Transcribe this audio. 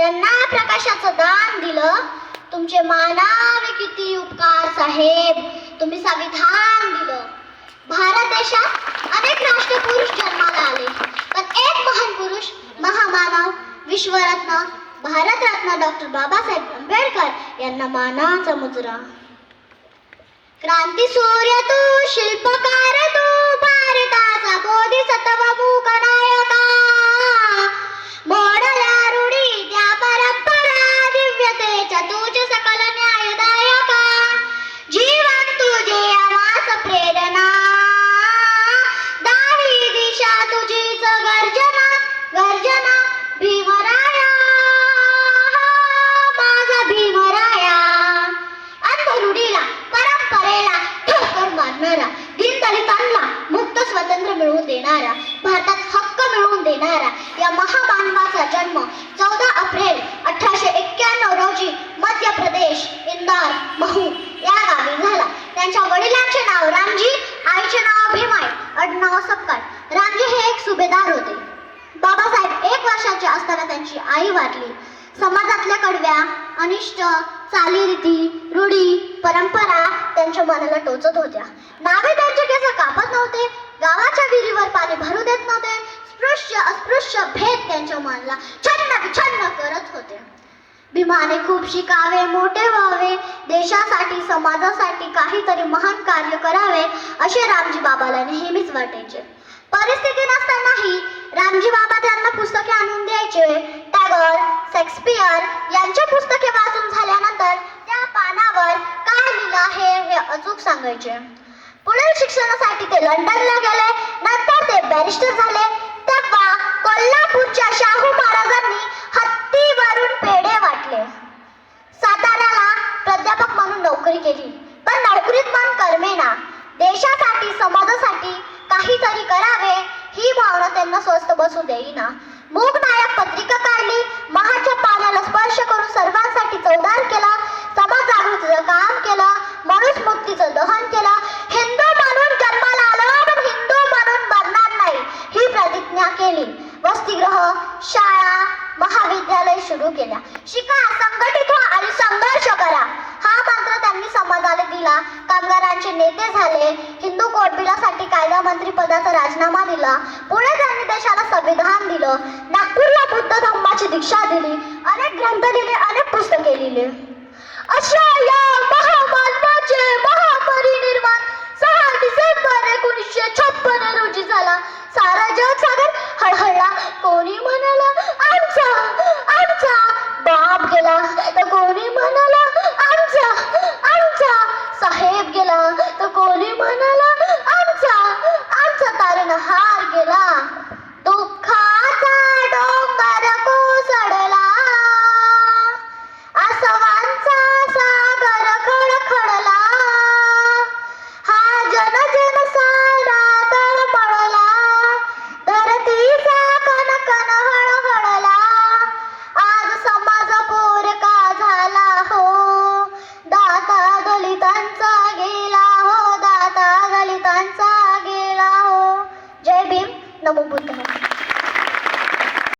त्यांना प्रकाशाचं दान दिलं. तुमचे मानावे किती उपकार साहेब, तुम्ही संविधान दिलं. भारत देशात अनेक राष्ट्रपुरुष जन्माला आले, पण एक महान पुरुष, महामानव, विश्वरत्न, भारतरत्न डॉक्टर बाबासाहेब आंबेडकर यांना मानाचा मुजरा. क्रांती सूर्य तू, शिल्पकार तू, भारताचा बोधिसत्व मूक नायका. मोडल्या रूढी त्या परंपरा, दिव्यतेच्या तुझ सकल न्यायदायका. जीवन तुझे आवास प्रेरणा, दाही दिशा तुझीच गर्जना. गर्जना भीमराया, माझा भीमराया. अंधरूढीला, परंपरेला ठोकर मारणारा, दीनदलितांना मुक्त स्वतंत्र मिळवून देणारा, भारतात हक्क मिळवून देणारा या महामानवाचा जन्म 14 एप्रिल 1891 रोजी मध्य प्रदेश, इंदौर, महू या गावी झाला. त्यांच्या वडिलांचे नाव रामजी, आईचे नाव भीमाई, आडनाव सपकाळ. रामजी हे एक सुभेदार होते. बाबासाहेब 1 वर्षाचे असताना त्यांची आई वारली. समाजातल्या कडव्या, अनिष्ट चालीरीती, रूढी, परंपरा त्यांच्या मनाला टोचत होत्या. नावे त्यांचे केस कापत नव्हते, गावाच्या विहिरीवर पाणी भरू देत नव्हते. स्पृश्य अस्पृश्य भेद त्यांच्या मनाला छन्न विछन्न करत होते. भीमाने खूप शिकावे, मोठे व्हावे, देशासाठी समाजासाठी काहीतरी महान कार्य करावे असे रामजी बाबाला नेहमीच वाटायचे. परिस्थिती नसतानाही रामजी बाबा त्यांना पुस्तके आणून द्यायचे. टॅगोर, शेक्सपियर यांची पुस्तके वाचून झाल्यानंतर त्या पानावर काय लिहिलं आहे हे अचूक सांगायचे. पुढील शिक्षणासाठी ते लंडनला गेले. नंतर ते बॅरिस्टर झाले. तेव्हा कोल्हापूरच्या शाहू महाराजांनी हत्तीवरून पेढे वाटले. साताऱ्याला प्राध्यापक म्हणून नोकरी केली, पण नोकरीत मन करमेना. देशासाठी समाजासाठी काहीतरी करावे ही भावना त्यांना स्वस्थ बसू देईना. मूक नायक पत्रिका काढली. महाच्या पाण्याला स्पर्श करून सर्वांसाठी चौदार केला. समाज जागृतीचं काम केलं. मनुष्य मुक्तीचं दहन केलं. हिंदू म्हणून जन्माला आलो पण हिंदू म्हणून मरणार नाही ही प्रतिज्ञा केली. वसतिगृह, शाळा, महाविद्यालय सुरू केल्या. शिका, संघटित व्हा आणि संघर्ष करा हा मंत्र त्यांनी समाजाला दिला. कामगारांचे नेते झाले. हिंदू कोटबिलासाठी कायदा मंत्री पदाचा राजीनामा दिला. पुढे त्यांनी देशाला संविधान दिलं. नागपूरला बुद्ध धम्माची दीक्षा दिली. अनेक ग्रंथ लिहिले, अनेक पुस्तके लिहिले. अशा या महामानवाचे महापरिनिर्वाण 6 डिसेंबर 1956 रोजी झाला. सारा जग सागर हळहळला. कोणी म्हणाला आमचा आमचा बाप गेला, तर कोणी म्हणाला आमचा आमचा साहेब गेला, तर कोणी म्हणाला आमचा आमचा तारणहार गेला.